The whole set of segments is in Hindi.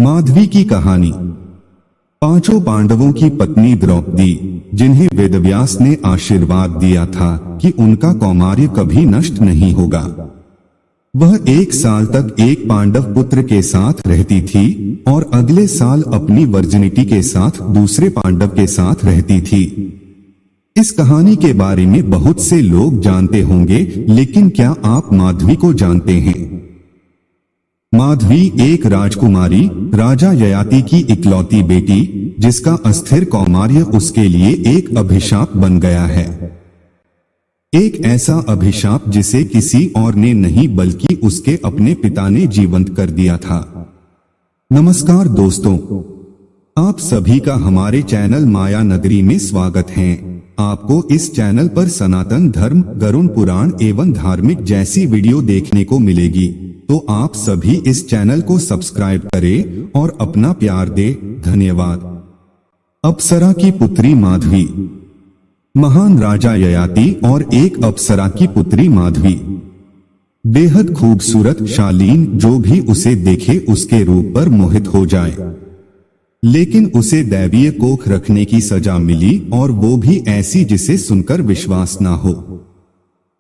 माधवी की कहानी। पांचों पांडवों की पत्नी द्रौपदी, जिन्हें वेदव्यास ने आशीर्वाद दिया था कि उनका कौमार्य कभी नष्ट नहीं होगा, वह 1 साल तक एक पांडव पुत्र के साथ रहती थी और अगले साल अपनी वर्जिनिटी के साथ दूसरे पांडव के साथ रहती थी। इस कहानी के बारे में बहुत से लोग जानते होंगे, लेकिन क्या आप माधवी को जानते हैं? माधवी एक राजकुमारी, राजा ययाति की इकलौती बेटी, जिसका अस्थिर कौमार्य उसके लिए एक अभिशाप बन गया है। एक ऐसा अभिशाप जिसे किसी और ने नहीं बल्कि उसके अपने पिता ने जीवंत कर दिया था। नमस्कार दोस्तों, आप सभी का हमारे चैनल माया नगरी में स्वागत है। आपको इस चैनल पर सनातन धर्म, गरुड़ पुराण एवं धार्मिक जैसी वीडियो देखने को मिलेगी, तो आप सभी इस चैनल को सब्सक्राइब करें और अपना प्यार दे। धन्यवाद। अप्सरा की पुत्री माधवी। महान राजा ययाति और एक अप्सरा की पुत्री माधवी, बेहद खूबसूरत, शालीन, जो भी उसे देखे उसके रूप पर मोहित हो जाए। लेकिन उसे दैवीय कोख रखने की सजा मिली, और वो भी ऐसी जिसे सुनकर विश्वास ना हो।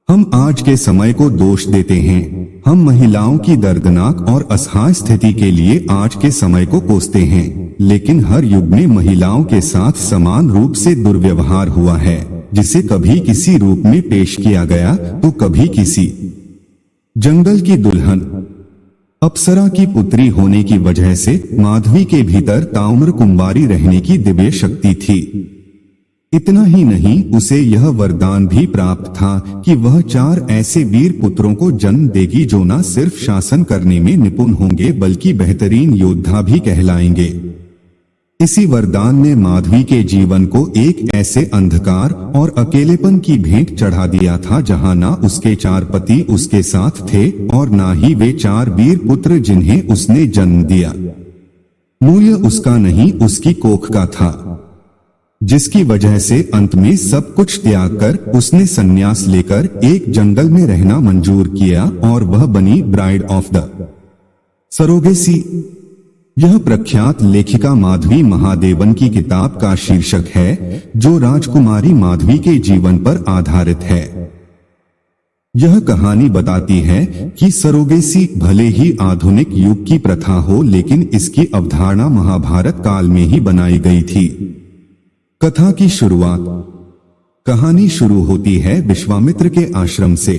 हम आज के समय को दोष देते हैं। हम महिलाओं की दर्दनाक और असहाय स्थिति के लिए आज के समय को कोसते हैं, लेकिन हर युग में महिलाओं के साथ समान रूप से दुर्व्यवहार हुआ है, जिसे कभी किसी रूप में पेश किया गया तो कभी किसी जंगल की दुल्हन। अप्सरा की पुत्री होने की वजह से माधवी के भीतर ताउम्र कुंवारी रहने की दिव्य शक्ति थी। इतना ही नहीं, उसे यह वरदान भी प्राप्त था कि वह 4 ऐसे वीर पुत्रों को जन्म देगी जो न सिर्फ शासन करने में निपुण होंगे बल्कि बेहतरीन योद्धा भी कहलाएंगे। इसी वरदान ने माधवी के जीवन को एक ऐसे अंधकार और अकेलेपन की भेंट चढ़ा दिया था जहां ना उसके 4 पति उसके साथ थे और ना ही वे 4 वीर पुत्र जिन्हें उसने जन्म दिया। मूल्य उसका नहीं, उसकी कोख का था, जिसकी वजह से अंत में सब कुछ त्याग कर उसने संन्यास लेकर एक जंगल में रहना मंजूर किया, और वह बनी ब्राइड ऑफ द सरोगेसी। यह प्रख्यात लेखिका माधवी महादेवन की किताब का शीर्षक है, जो राजकुमारी माधवी के जीवन पर आधारित है। यह कहानी बताती है कि सरोगेसी भले ही आधुनिक युग की प्रथा हो, लेकिन इसकी अवधारणा महाभारत काल में ही बनाई गई थी। कथा की शुरुआत। कहानी शुरू होती है विश्वामित्र के आश्रम से।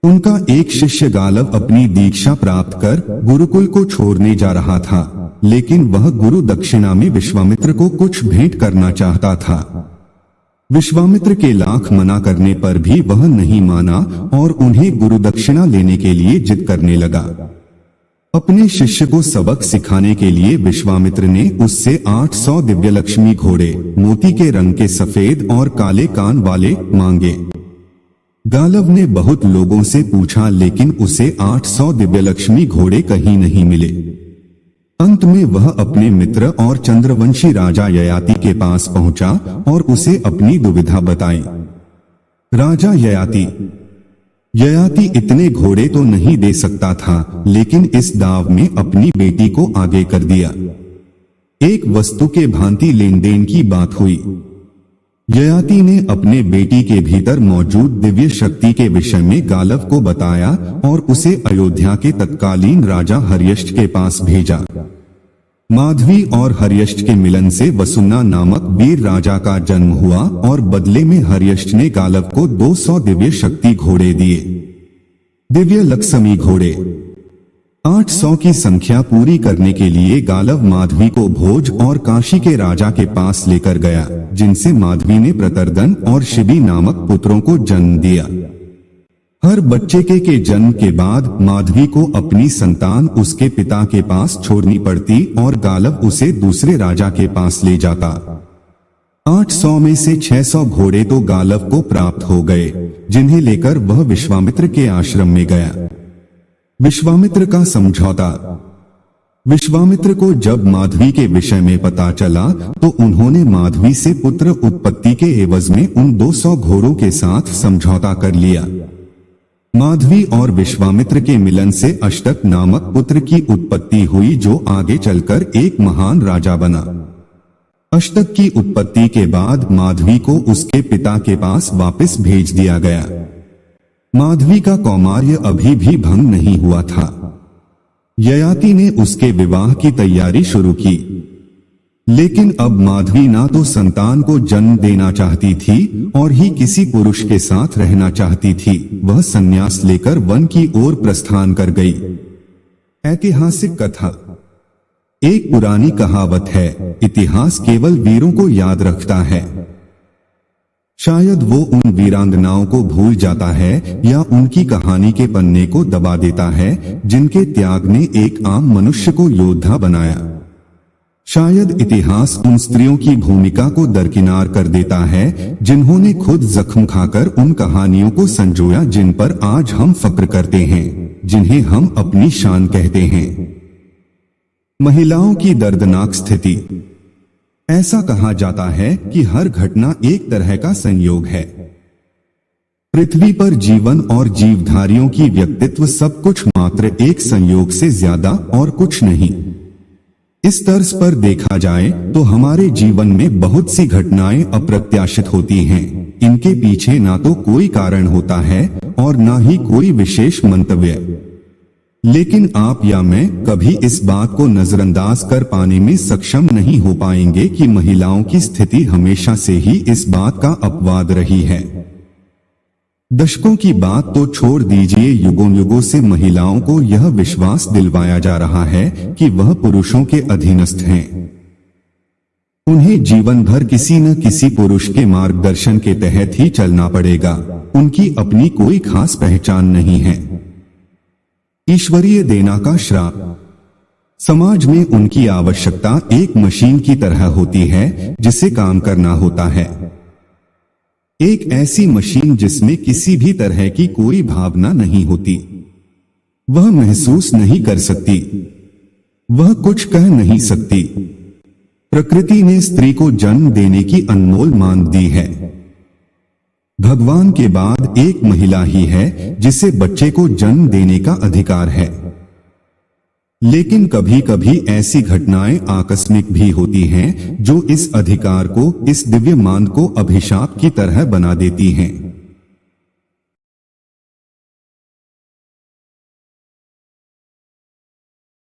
उनका एक शिष्य गालव अपनी दीक्षा प्राप्त कर गुरुकुल को छोड़ने जा रहा था, लेकिन वह गुरु दक्षिणा में विश्वामित्र को कुछ भेंट करना चाहता था। विश्वामित्र के लाख मना करने पर भी वह नहीं माना और उन्हें गुरु दक्षिणा लेने के लिए जिद करने लगा। अपने शिष्य को सबक सिखाने के लिए विश्वामित्र ने उससे 800 दिव्य लक्ष्मी घोड़े, मोती के रंग के सफेद और काले कान वाले मांगे। गालव ने बहुत लोगों से पूछा, लेकिन उसे 800 दिव्य लक्ष्मी घोड़े कहीं नहीं मिले। अंत में वह अपने मित्र और चंद्रवंशी राजा ययाति के पास पहुंचा और उसे अपनी दुविधा बताई। राजा ययाति इतने घोड़े तो नहीं दे सकता था, लेकिन इस दाव में अपनी बेटी को आगे कर दिया। एक वस्तु के भांति लेन देन की बात हुई। ययाति ने अपने बेटी के भीतर मौजूद दिव्य शक्ति के विषय में गालव को बताया और उसे अयोध्या के तत्कालीन राजा हर्यश्व के पास भेजा। माधवी और हर्यश्व के मिलन से वसुन्ना नामक वीर राजा का जन्म हुआ, और बदले में हर्यश्व ने गालव को 200 दिव्य शक्ति घोड़े दिए। दिव्य लक्ष्मी घोड़े। 800 की संख्या पूरी करने के लिए गालव माधवी को भोज और काशी के राजा के पास लेकर गया, जिनसे माधवी ने प्रतर्दन और शिबी नामक पुत्रों को जन्म दिया। हर बच्चे के जन्म के बाद माधवी को अपनी संतान उसके पिता के पास छोड़नी पड़ती और गालव उसे दूसरे राजा के पास ले जाता। 800 में से 600 घोड़े तो गालव को प्राप्त हो गए, जिन्हें लेकर वह विश्वामित्र के आश्रम में गया। विश्वामित्र का समझौता। विश्वामित्र को जब माधवी के विषय में पता चला तो उन्होंने माधवी से पुत्र उत्पत्ति के एवज में उन 200 घोड़ों के साथ समझौता कर लिया। माधवी और विश्वामित्र के मिलन से अष्टक नामक पुत्र की उत्पत्ति हुई, जो आगे चलकर एक महान राजा बना। अष्टक की उत्पत्ति के बाद माधवी को उसके पिता के पास वापस भेज दिया गया। माधवी का कौमार्य अभी भी भंग नहीं हुआ था। ययाति ने उसके विवाह की तैयारी शुरू की, लेकिन अब माधवी ना तो संतान को जन्म देना चाहती थी और ही किसी पुरुष के साथ रहना चाहती थी। वह संन्यास लेकर वन की ओर प्रस्थान कर गई। ऐतिहासिक कथा। एक पुरानी कहावत है, इतिहास केवल वीरों को याद रखता है। शायद वो उन वीरांगनाओं को भूल जाता है या उनकी कहानी के पन्ने को दबा देता है जिनके त्याग ने एक आम मनुष्य को योद्धा बनाया। शायद इतिहास उन स्त्रियों की भूमिका को दरकिनार कर देता है जिन्होंने खुद जख्म खाकर उन कहानियों को संजोया जिन पर आज हम फक्र करते हैं, जिन्हें हम अपनी शान कहते हैं। महिलाओं की दर्दनाक स्थिति। ऐसा कहा जाता है कि हर घटना एक तरह का संयोग है। पृथ्वी पर जीवन और जीवधारियों की व्यक्तित्व सब कुछ मात्र एक संयोग से ज्यादा और कुछ नहीं। इस तर्ज पर देखा जाए तो हमारे जीवन में बहुत सी घटनाएं अप्रत्याशित होती हैं। इनके पीछे ना तो कोई कारण होता है और ना ही कोई विशेष मंतव्य। लेकिन आप या मैं कभी इस बात को नजरअंदाज कर पाने में सक्षम नहीं हो पाएंगे कि महिलाओं की स्थिति हमेशा से ही इस बात का अपवाद रही है। दशकों की बात तो छोड़ दीजिए, युगों युगों से महिलाओं को यह विश्वास दिलवाया जा रहा है कि वह पुरुषों के अधीनस्थ हैं। उन्हें जीवन भर किसी न किसी पुरुष के मार्गदर्शन के तहत ही चलना पड़ेगा। उनकी अपनी कोई खास पहचान नहीं है। ईश्वरीय देना का श्राप। समाज में उनकी आवश्यकता एक मशीन की तरह होती है जिसे काम करना होता है। एक ऐसी मशीन जिसमें किसी भी तरह की कोई भावना नहीं होती। वह महसूस नहीं कर सकती, वह कुछ कह नहीं सकती। प्रकृति ने स्त्री को जन्म देने की अनमोल मान दी है। भगवान के बाद एक महिला ही है जिसे बच्चे को जन्म देने का अधिकार है। लेकिन कभी कभी ऐसी घटनाएं आकस्मिक भी होती हैं जो इस अधिकार को, इस दिव्य मान को अभिशाप की तरह बना देती हैं।